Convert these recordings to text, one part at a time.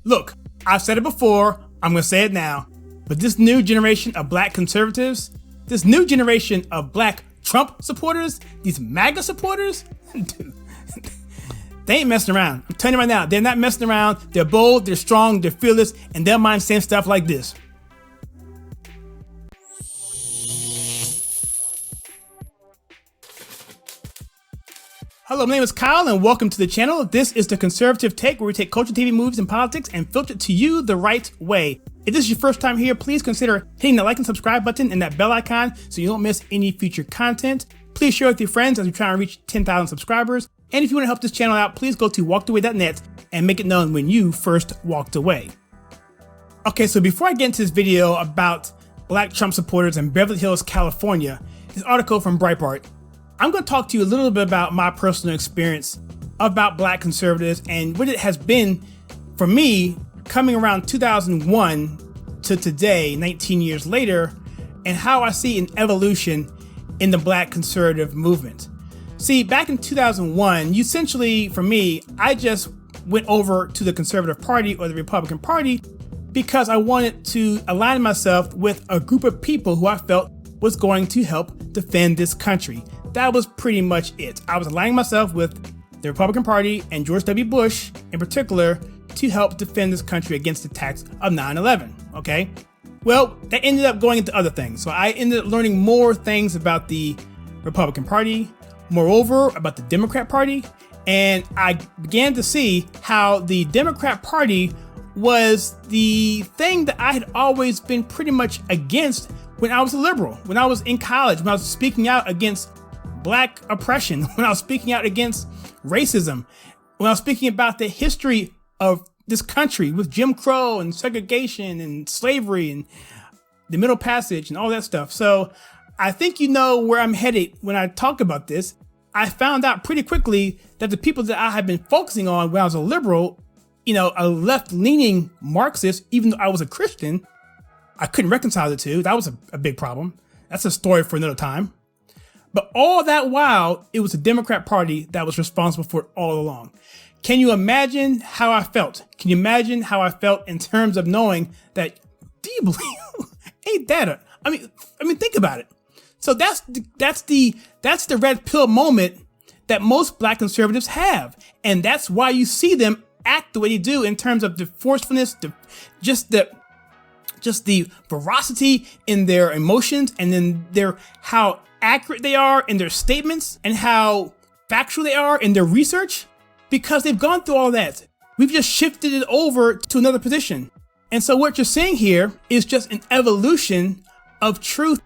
Look, I've said it before, I'm gonna say it now, but this new generation of black conservatives, this new generation of black Trump supporters, these MAGA supporters, dude, they ain't messing around. I'm telling you right now, they're not messing around. They're bold, they're strong, they're fearless, and they'll mind saying stuff like this. Hello, my name is Kyle and welcome to the channel. This is the Conservative Take, where we take culture, TV, movies, and politics and filter it to you the right way. If this is your first time here, please consider hitting the like and subscribe button and that bell icon so you don't miss any future content. Please share with your friends as we try to reach 10,000 subscribers. And if you want to help this channel out, please go to walkedaway.net and make it known when you first walked away. Okay, so before I get into this video about black Trump supporters in Beverly Hills, California, this article from Breitbart, I'm going to talk to you a little bit about my personal experience about black conservatives and what it has been for me coming around 2001 to today, 19 years later, and how I see an evolution in the black conservative movement. See, back in 2001, essentially, for me, I just went over to the Conservative Party or the Republican Party because I wanted to align myself with a group of people who I felt was going to help defend this country. That was pretty much it. I was aligning myself with the Republican Party and George W. Bush in particular to help defend this country against the attacks of 9/11, okay? Well, that ended up going into other things. So I ended up learning more things about the Republican Party, moreover, about the Democrat Party, and I began to see how the Democrat Party was the thing that I had always been pretty much against when I was a liberal, when I was in college, when I was speaking out against black oppression, when I was speaking out against racism, when I was speaking about the history of this country with Jim Crow and segregation and slavery and the Middle Passage and all that stuff. So I think you know where I'm headed when I talk about this. I found out pretty quickly that the people that I had been focusing on when I was a liberal, you know, a left-leaning Marxist, even though I was a Christian, I couldn't reconcile the two. That was a big problem. That's a story for another time. But all that while, it was the Democrat Party that was responsible for it all along. Can you imagine how I felt? Can you imagine how I felt in terms of knowing that, do you believe, ain't that I mean, think about it. So that's the red pill moment that most black conservatives have. And that's why you see them act the way they do in terms of the forcefulness, just the veracity in their emotions, and then how accurate they are in their statements and how factual they are in their research, because they've gone through all that. We've just shifted it over to another position. And so what you're seeing here is just an evolution of truth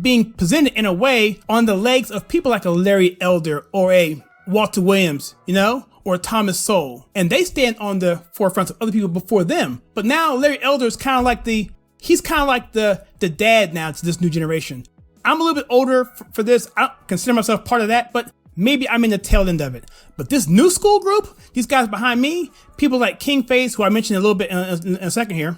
being presented in a way on the legs of people like a Larry Elder or a Walter Williams, you know, or Thomas Sowell. And they stand on the forefront of other people before them. But now Larry Elder is kind of like the dad now to this new generation. I'm a little bit older for this. I don't consider myself part of that, but maybe I'm in the tail end of it. But this new school group, these guys behind me, people like Kingface, who I mentioned a little bit in a second here,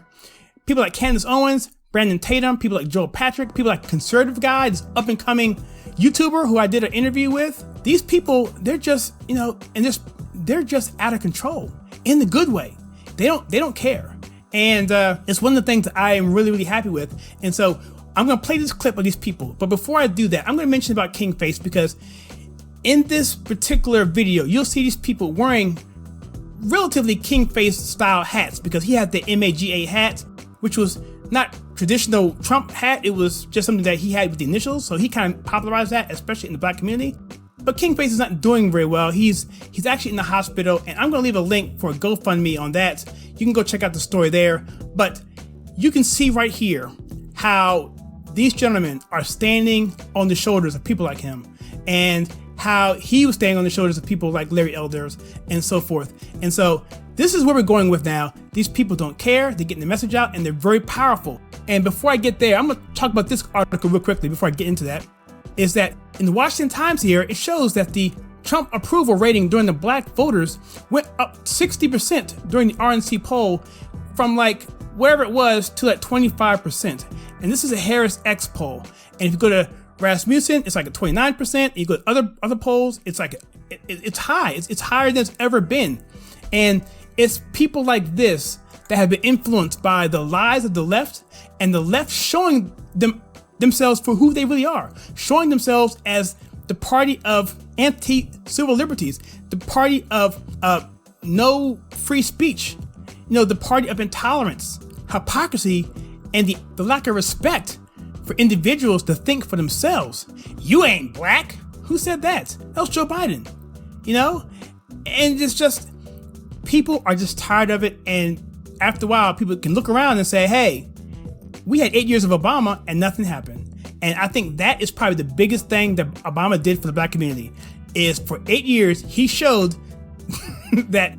people like Candace Owens, Brandon Tatum, people like Joel Patrick, people like Conservative Guy, this up and coming YouTuber who I did an interview with. These people, they're just, you know, and they're just out of control in the good way. They don't care. And it's one of the things that I am really, really happy with. And so I'm going to play this clip of these people. But before I do that, I'm going to mention about Kingface, because in this particular video, you'll see these people wearing relatively Kingface style hats, because he had the MAGA hat, which was not traditional Trump hat. It was just something that he had with the initials. So he kind of popularized that, especially in the black community. But Kingface is not doing very well. He's actually in the hospital, and I'm going to leave a link for a GoFundMe on that. You can go check out the story there. But you can see right here how these gentlemen are standing on the shoulders of people like him, and how he was standing on the shoulders of people like Larry Elders and so forth. And so this is where we're going with now. These people don't care. They're getting the message out, and they're very powerful. And before I get there, I'm going to talk about this article real quickly before I get into that, is that in the Washington Times here, it shows that the Trump approval rating during the black voters went up 60% during the RNC poll, from like wherever it was to like 25%. And this is a Harris X poll. And if you go to Rasmussen, it's like a 29%. You go to other polls, it's like it's high. It's higher than it's ever been. And it's people like this that have been influenced by the lies of the left, and the left showing themselves for who they really are, showing themselves as the party of anti-civil liberties, the party of no free speech, the party of intolerance, hypocrisy, and the lack of respect for individuals to think for themselves. You ain't black. Who said that? That was Joe Biden. And it's just, people are just tired of it. And after a while, people can look around and say, hey, we had 8 years of Obama and nothing happened. And I think that is probably the biggest thing that Obama did for the black community, is for 8 years, he showed that,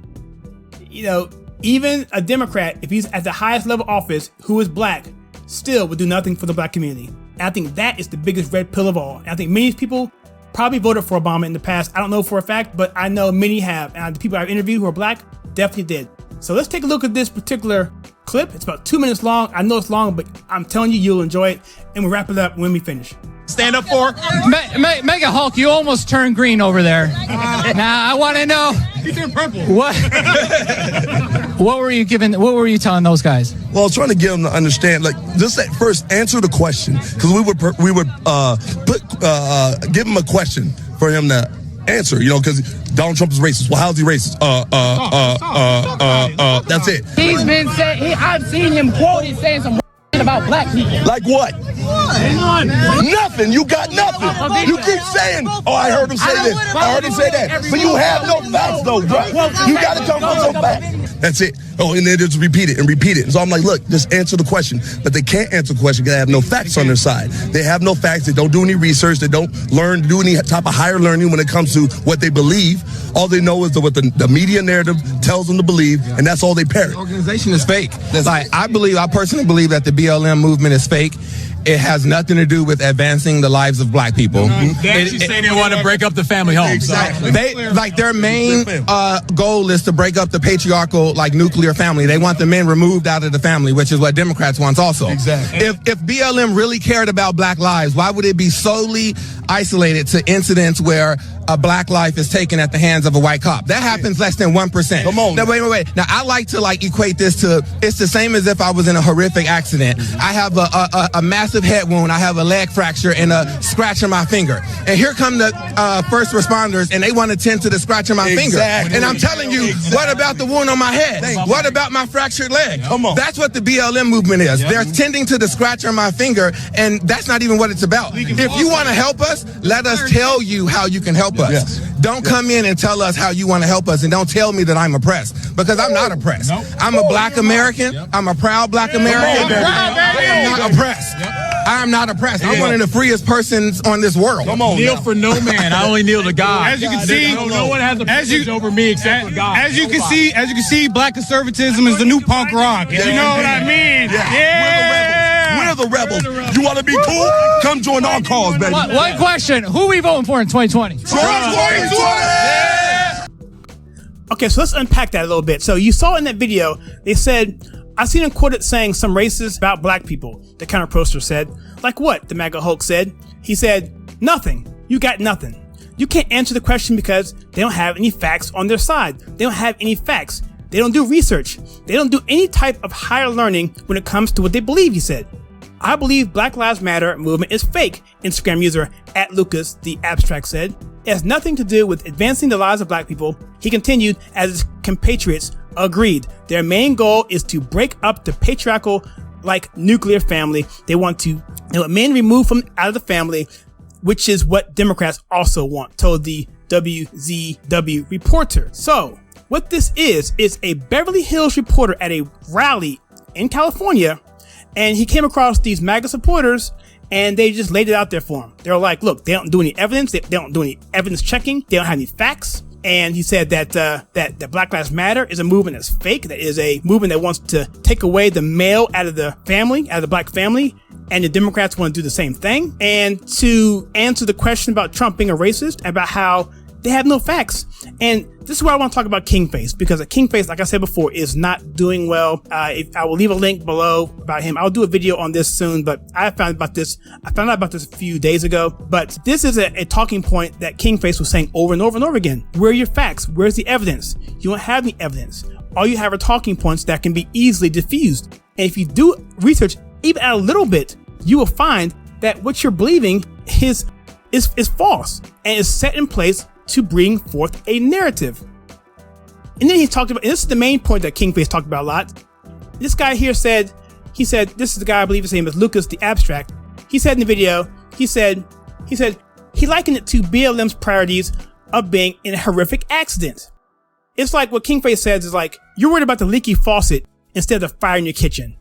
even a Democrat, if he's at the highest level office, who is black, still would do nothing for the black community. And I think that is the biggest red pill of all. And I think many people probably voted for Obama in the past. I don't know for a fact, but I know many have. And the people I've interviewed who are black definitely did. So let's take a look at this particular clip. It's about 2 minutes long. I know it's long, but I'm telling you, you'll enjoy it. And we'll wrap it up when we finish. Stand up for Mega Hulk. You almost turned green over there. Now I want to know. You turned purple. What were you giving? What were you telling those guys? Well, I was trying to get them to understand. Just at first, answer the question, because we would give him a question for him to answer. Because Donald Trump is racist. Well, how's he racist? That's it. He's been saying. I've seen him quoted saying some about black people. Like what? Nothing. You got nothing. You keep saying, oh, I heard him say this. I heard him say that. But you have no facts, though, bro. You got to come with some facts. That's it. Oh, and they just repeat it and repeat it. And so I'm like, look, just answer the question. But they can't answer the question because they have no facts on their side. They have no facts. They don't do any research. They don't do any type of higher learning when it comes to what they believe. All they know is what the media narrative tells them to believe, and that's all they parrot. The organization is fake. I personally believe that the BLM movement is fake. It has nothing to do with advancing the lives of black people. They actually say they want to break up the family home. Exactly. Their main goal is to break up the patriarchal, nuclear family. They want the men removed out of the family, which is what Democrats want also. Exactly. If BLM really cared about black lives, why would it be solely isolated to incidents where a black life is taken at the hands of a white cop? That happens less than 1%. Come on. Now, wait. Now, I like to equate this to, it's the same as if I was in a horrific accident. I have a massive head wound. I have a leg fracture and a scratch on my finger. And here come the first responders, and they want to tend to the scratch on my finger. And I'm telling you, what about the wound on my head? What about my fractured leg? Come on. That's what the BLM movement is. They're tending to the scratch on my finger, and that's not even what it's about. If you want to help us, let us tell you how you can help us. Yes. Don't come in and tell us how you want to help us, and don't tell me that I'm oppressed, because I'm not oppressed. I'm a black American. I'm a proud black American. I am not oppressed. I am not oppressed. I'm one of the freest persons on this world. Come on. Kneel for no man. I only kneel to God. As you can see, no one has a privilege over me except for God. As you can see, black conservatism is the new punk rock. You know what I mean? We're the rebels. You want to be cool? Come join our cause, baby. One question: who are we voting for in 2020? Okay, so let's unpack that a little bit. So you saw in that video, they said, I seen him quoted saying some racist about black people, the counter poster said. Like what? The MAGA Hulk said. He said, nothing. You got nothing. You can't answer the question because they don't have any facts on their side. They don't have any facts. They don't do research. They don't do any type of higher learning when it comes to what they believe, he said. I believe Black Lives Matter movement is fake, Instagram user @Lucas the Abstract said. It has nothing to do with advancing the lives of black people. He continued, as his compatriots agreed. Their main goal is to break up the patriarchal nuclear family. They want men removed from out of the family, which is what Democrats also want, told the WZW reporter. So what this is a Beverly Hills reporter at a rally in California, and he came across these MAGA supporters, and they just laid it out there for him. They're like, look, they don't do any evidence. They don't do any evidence checking. They don't have any facts. And he said that Black Lives Matter is a movement that's fake. That is a movement that wants to take away the male out of the family, out of the black family. And the Democrats want to do the same thing. And to answer the question about Trump being a racist, about how they have no facts. And this is where I want to talk about Kingface, because Kingface, like I said before, is not doing well. I will leave a link below about him. I'll do a video on this soon, but I found out about this a few days ago. But this is a talking point that Kingface was saying over and over and over again. Where are your facts? Where's the evidence? You don't have any evidence. all you have are talking points that can be easily diffused. And if you do research even a little bit, you will find that what you're believing is false and is set in place to bring forth a narrative. And then he talked about, and this is the main point that Kingface talked about a lot. This guy here said, this is the guy, I believe his name is Lucas the Abstract. He said in the video, he likened it to BLM's priorities of being in a horrific accident. It's like what Kingface says is like, you're worried about the leaky faucet instead of fire in your kitchen.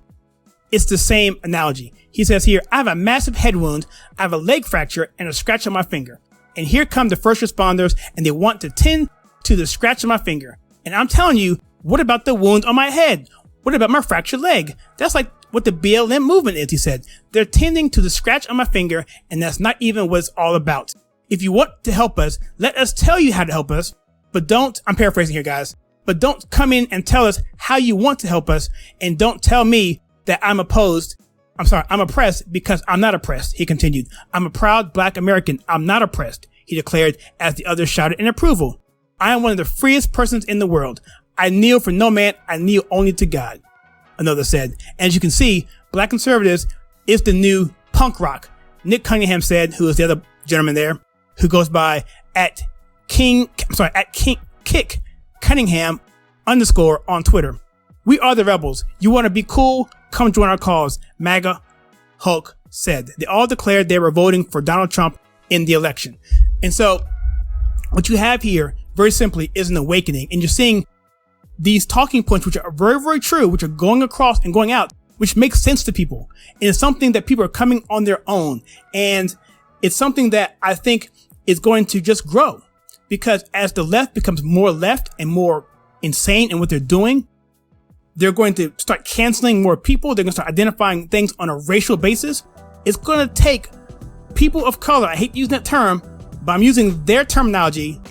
It's the same analogy. He says here, I have a massive head wound, I have a leg fracture, and a scratch on my finger. And here come the first responders, and they want to tend to the scratch on my finger. And I'm telling you, what about the wound on my head? What about my fractured leg? That's like what the BLM movement is, he said. They're tending to the scratch on my finger, and that's not even what it's all about. If you want to help us, let us tell you how to help us, but don't, I'm paraphrasing here, guys, but don't come in and tell us how you want to help us, and don't tell me that I'm oppressed because I'm not oppressed, he continued. I'm a proud Black American. I'm not oppressed, he declared as the others shouted in approval. I am one of the freest persons in the world. I kneel for no man. I kneel only to God, another said. As you can see, Black conservatives is the new punk rock. Nick Cunningham said, who is the other gentleman there, who goes by at Kick Cunningham _ on Twitter. We are the rebels. You want to be cool? Come join our cause, MAGA Hulk said. They all declared they were voting for Donald Trump in the election. And so what you have here, very simply, is an awakening. And you're seeing these talking points, which are very, very true, which are going across and going out, which makes sense to people. And it's something that people are coming on their own. And it's something that I think is going to just grow, because as the left becomes more left and more insane in what they're doing, they're going to start canceling more people. They're going to start identifying things on a racial basis. It's going to take people of color, I hate using that term, but I'm using their terminology.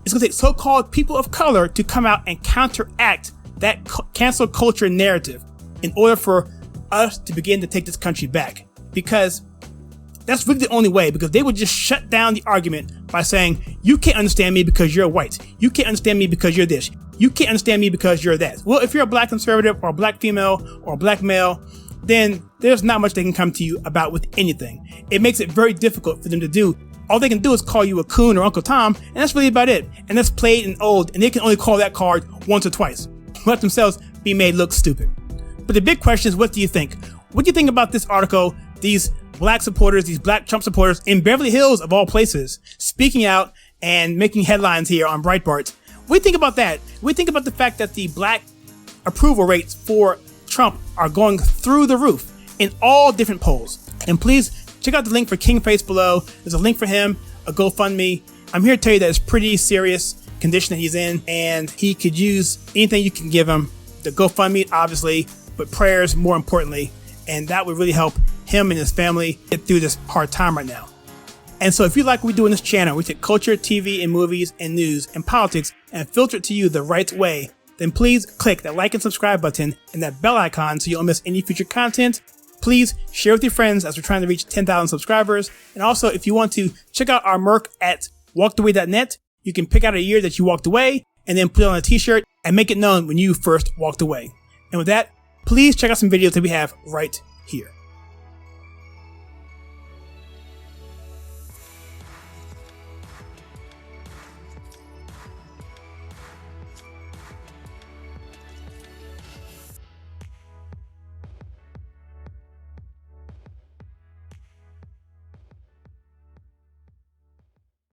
It's going to take so-called people of color to come out and counteract that cancel culture narrative in order for us to begin to take this country back. Because that's really the only way, because they would just shut down the argument by saying, you can't understand me because you're white. You can't understand me because you're this. You can't understand me because you're that. Well, if you're a Black conservative or a Black female or a Black male, then there's not much they can come to you about with anything. It makes it very difficult for them to do. All they can do is call you a coon or Uncle Tom, and that's really about it. And that's played and old, and they can only call that card once or twice. Let themselves be made look stupid. But the big question is, what do you think? What do you think about this article, these Black supporters, these Black Trump supporters in Beverly Hills of all places, speaking out and making headlines here on Breitbart? What do you think about that? What do you think about the fact that the Black approval rates for Trump are going through the roof in all different polls? And please check out the link for Kingface below. There's a link for him, a GoFundMe. I'm here to tell you that it's pretty serious condition that he's in, and he could use anything you can give him. The GoFundMe, obviously, but prayers more importantly. And that would really help him and his family get through this hard time right now. And so if you like what we do in this channel, we take culture, TV, and movies, and news, and politics, and filter it to you the right way, then please click that like and subscribe button and that bell icon so you don't miss any future content. Please share with your friends as we're trying to reach 10,000 subscribers. And also, if you want to check out our merch at walkedaway.net, you can pick out a year that you walked away and then put it on a t-shirt and make it known when you first walked away. And with that, please check out some videos that we have right here.